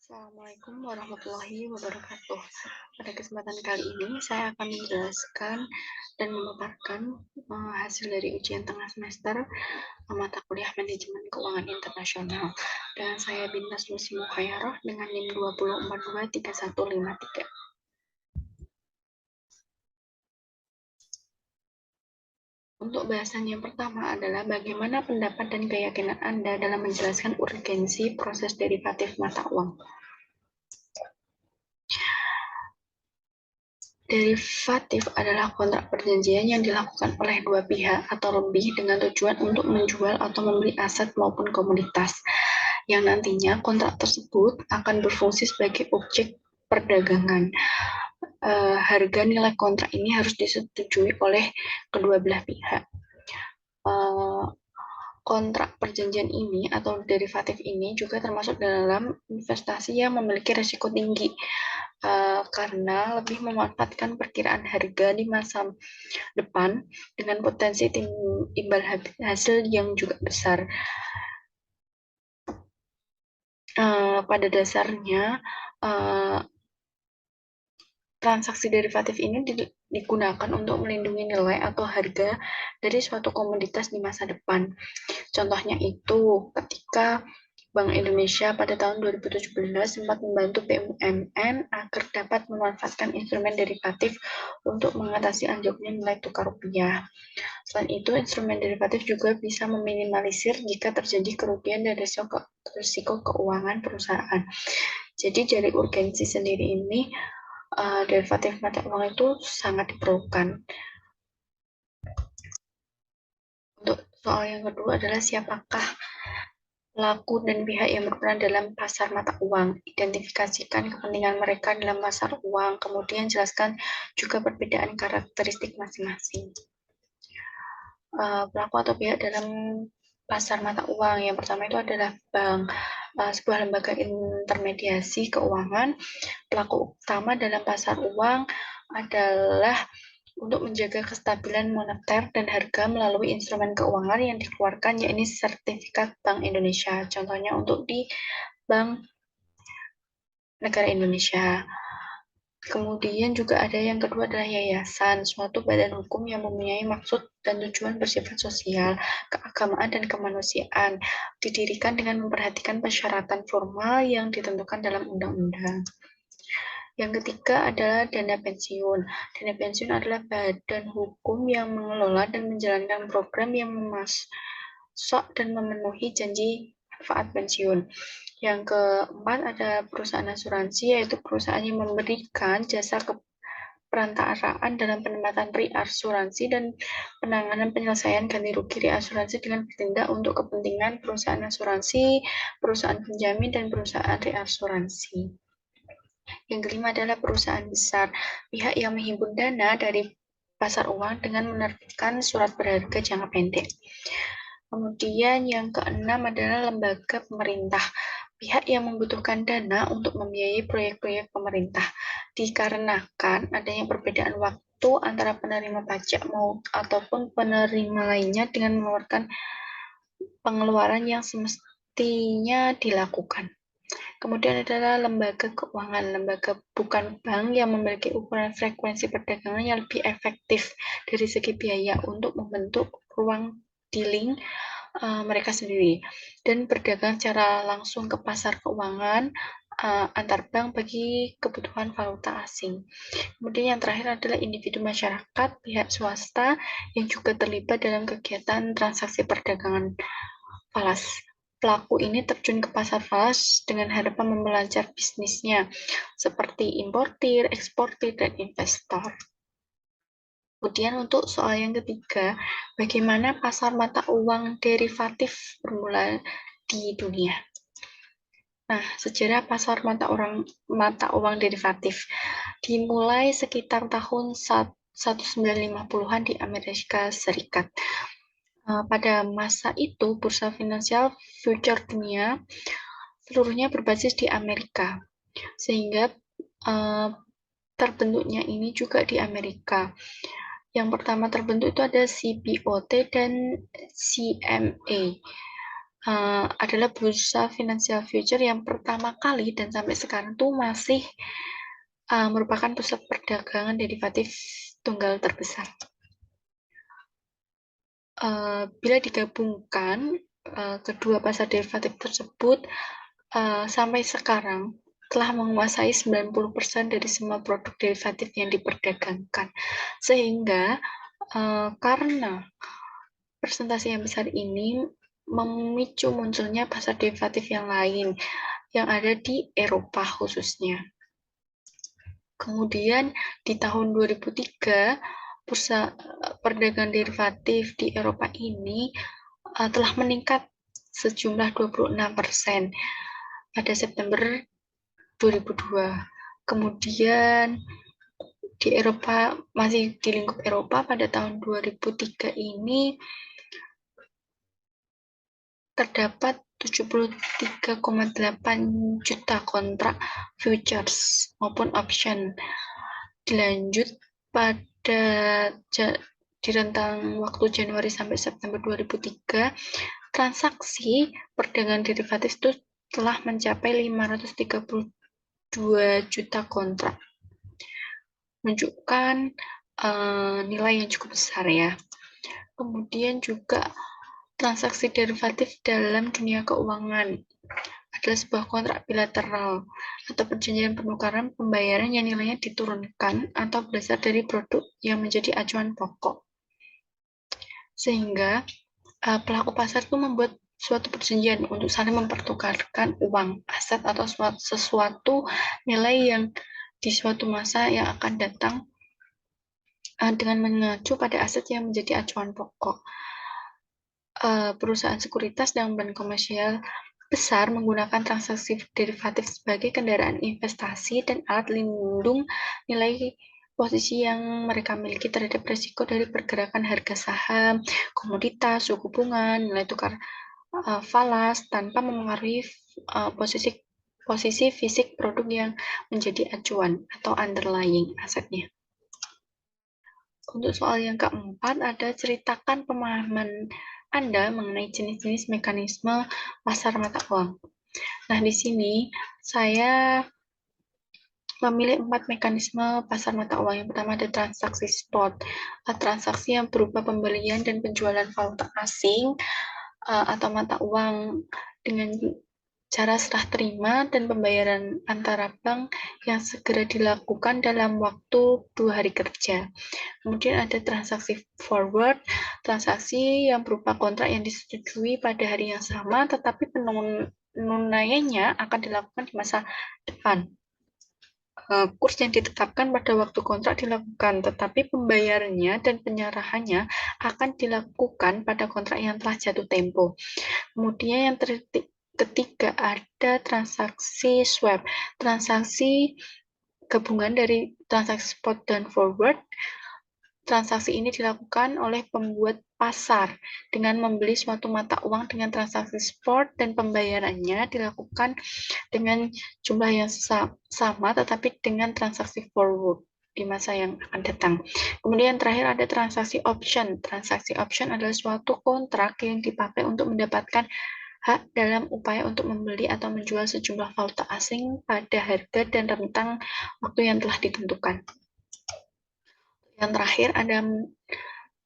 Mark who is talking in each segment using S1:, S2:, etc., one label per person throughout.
S1: Assalamualaikum warahmatullahi wabarakatuh. Pada kesempatan kali ini saya akan menjelaskan dan memaparkan hasil dari ujian tengah semester mata kuliah manajemen keuangan internasional. Dan saya Bintas Lucy Mukhayaroh dengan NIM 204235153. Untuk bahasan yang pertama adalah bagaimana pendapat dan keyakinan Anda dalam menjelaskan urgensi proses derivatif mata uang. Derivatif adalah kontrak perjanjian yang dilakukan oleh dua pihak atau lebih dengan tujuan untuk menjual atau membeli aset maupun komoditas, yang nantinya kontrak tersebut akan berfungsi sebagai objek perdagangan. Harga nilai kontrak ini harus disetujui oleh kedua belah pihak. Kontrak perjanjian ini atau derivatif ini juga termasuk dalam investasi yang memiliki risiko tinggi, karena lebih memanfaatkan perkiraan harga di masa depan dengan potensi imbal hasil yang juga besar. Pada dasarnya, transaksi derivatif ini digunakan untuk melindungi nilai atau harga dari suatu komoditas di masa depan. Contohnya itu ketika Bank Indonesia pada tahun 2017 sempat membantu BUMN agar dapat memanfaatkan instrumen derivatif untuk mengatasi anjloknya nilai tukar rupiah. Selain itu, instrumen derivatif juga bisa meminimalisir jika terjadi kerugian dan risiko keuangan perusahaan. Jadi dari urgensi sendiri ini, derivatif mata uang itu sangat diperlukan. Untuk soal yang kedua adalah siapakah pelaku dan pihak yang berperan dalam pasar mata uang. Identifikasikan kepentingan mereka dalam pasar uang, kemudian jelaskan juga perbedaan karakteristik masing-masing. Pelaku atau pihak dalam pasar mata uang yang pertama itu adalah bank, sebuah lembaga intermediasi keuangan. Pelaku utama dalam pasar uang adalah untuk menjaga kestabilan moneter dan harga melalui instrumen keuangan yang dikeluarkan, yakni sertifikat Bank Indonesia. Contohnya untuk di Bank Negara Indonesia. Kemudian juga ada yang kedua adalah yayasan, suatu badan hukum yang mempunyai maksud dan tujuan bersifat sosial, keagamaan, dan kemanusiaan, didirikan dengan memperhatikan persyaratan formal yang ditentukan dalam undang-undang. Yang ketiga adalah dana pensiun. Dana pensiun adalah badan hukum yang mengelola dan menjalankan program yang memasok dan memenuhi janji manfaat pensiun. Yang keempat ada perusahaan asuransi, yaitu perusahaan yang memberikan jasa perantaraan dalam penempatan reasuransi dan penanganan penyelesaian ganti rugi reasuransi dengan bertindak untuk kepentingan perusahaan asuransi, perusahaan penjamin, dan perusahaan reasuransi. Yang kelima adalah perusahaan besar, pihak yang menghimpun dana dari pasar uang dengan menerbitkan surat berharga jangka pendek. Kemudian yang keenam adalah lembaga pemerintah, pihak yang membutuhkan dana untuk membiayai proyek-proyek pemerintah, dikarenakan adanya perbedaan waktu antara penerima pajak ataupun penerima lainnya dengan mengeluarkan pengeluaran yang semestinya dilakukan. Kemudian adalah lembaga keuangan, lembaga bukan bank yang memiliki ukuran frekuensi perdagangan yang lebih efektif dari segi biaya untuk membentuk ruang dealing mereka sendiri dan berdagang secara langsung ke pasar keuangan antar bank bagi kebutuhan valuta asing. Kemudian yang terakhir adalah individu masyarakat, pihak swasta yang juga terlibat dalam kegiatan transaksi perdagangan falas. Pelaku ini terjun ke pasar falas dengan harapan memperlancar bisnisnya, seperti importir, eksportir, dan investor. Kemudian untuk soal yang ketiga, bagaimana pasar mata uang derivatif bermula di dunia? Nah, sejarah pasar mata uang derivatif dimulai sekitar tahun 1950-an di Amerika Serikat. Pada masa itu, bursa finansial future dunia seluruhnya berbasis di Amerika, sehingga terbentuknya ini juga di Amerika. Yang pertama terbentuk itu ada CBOT dan CME. adalah bursa financial future yang pertama kali dan sampai sekarang tuh masih merupakan pusat perdagangan derivatif tunggal terbesar. Bila digabungkan kedua pasar derivatif tersebut sampai sekarang telah menguasai 90% dari semua produk derivatif yang diperdagangkan. Sehingga karena persentase yang besar ini memicu munculnya pasar derivatif yang lain yang ada di Eropa khususnya. Kemudian di tahun 2003, bursa perdagangan derivatif di Eropa ini telah meningkat sejumlah 26% pada September 2002. Kemudian di Eropa, masih di lingkup Eropa, pada tahun 2003 ini terdapat 73,8 juta kontrak futures maupun option. Dilanjut pada di rentang waktu Januari sampai September 2003, transaksi perdagangan derivatif itu telah mencapai 532 juta kontrak. Menunjukkan nilai yang cukup besar ya. Kemudian juga transaksi derivatif dalam dunia keuangan adalah sebuah kontrak bilateral atau perjanjian penukaran pembayaran yang nilainya diturunkan atau berdasar dari produk yang menjadi acuan pokok. Sehingga pelaku pasar itu membuat suatu perjanjian untuk saling mempertukarkan uang, aset, atau sesuatu nilai yang di suatu masa yang akan datang dengan mengacu pada aset yang menjadi acuan pokok. Perusahaan sekuritas dan bank komersial besar menggunakan transaksi derivatif sebagai kendaraan investasi dan alat lindung nilai posisi yang mereka miliki terhadap risiko dari pergerakan harga saham, komoditas, suku bunga, nilai tukar falas tanpa memengaruhi posisi fisik produk yang menjadi acuan atau underlying asetnya. Untuk soal yang keempat, ada ceritakan pemahaman Anda mengenai jenis-jenis mekanisme pasar mata uang. Nah, di sini saya memilih 4 mekanisme pasar mata uang. Yang pertama ada transaksi spot, transaksi yang berupa pembelian dan penjualan valuta asing atau mata uang dengan cara serah terima dan pembayaran antara bank yang segera dilakukan dalam waktu 2 hari kerja. Kemudian ada transaksi forward, transaksi yang berupa kontrak yang disetujui pada hari yang sama, tetapi penunaiannya akan dilakukan di masa depan. Kurs yang ditetapkan pada waktu kontrak dilakukan, tetapi pembayarannya dan penyerahannya akan dilakukan pada kontrak yang telah jatuh tempo. Kemudian yang ketiga ada transaksi swap, transaksi gabungan dari transaksi spot dan forward. Transaksi ini dilakukan oleh pembuat pasar dengan membeli suatu mata uang dengan transaksi spot dan pembayarannya dilakukan dengan jumlah yang sama tetapi dengan transaksi forward di masa yang akan datang. Kemudian terakhir ada transaksi option. Transaksi option adalah suatu kontrak yang dipakai untuk mendapatkan hak dalam upaya untuk membeli atau menjual sejumlah valuta asing pada harga dan rentang waktu yang telah ditentukan. Yang terakhir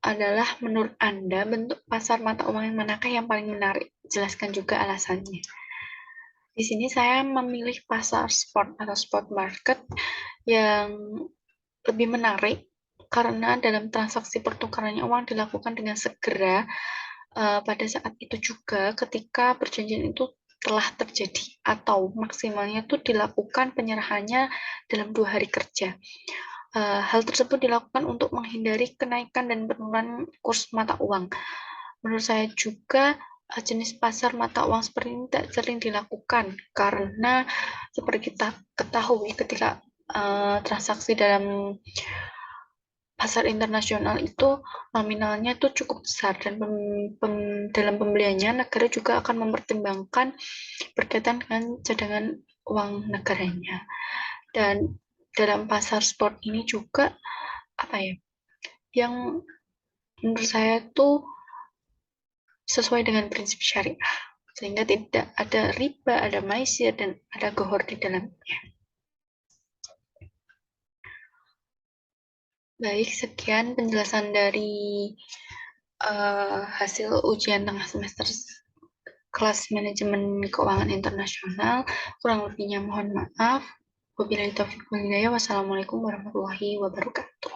S1: adalah menurut Anda bentuk pasar mata uang yang manakah yang paling menarik? Jelaskan juga alasannya. Di sini saya memilih pasar spot atau spot market yang lebih menarik karena dalam transaksi pertukarannya uang dilakukan dengan segera pada saat itu juga ketika perjanjian itu telah terjadi atau maksimalnya itu dilakukan penyerahannya dalam 2 hari kerja. Hal tersebut dilakukan untuk menghindari kenaikan dan penurunan kurs mata uang. Menurut saya juga jenis pasar mata uang seperti ini tidak sering dilakukan karena seperti kita ketahui ketika transaksi dalam pasar internasional itu nominalnya itu cukup besar dan dalam pembeliannya negara juga akan mempertimbangkan berkaitan dengan cadangan uang negaranya. Dan dalam pasar spot ini juga yang menurut saya itu sesuai dengan prinsip syariah. sehingga tidak ada riba, ada maisir, dan ada gohor di dalamnya. Baik, sekian penjelasan dari hasil ujian tengah semester kelas manajemen keuangan internasional. Kurang lebihnya mohon maaf. Wabillahi taufiq wal hidayah. Wassalamualaikum warahmatullahi wabarakatuh.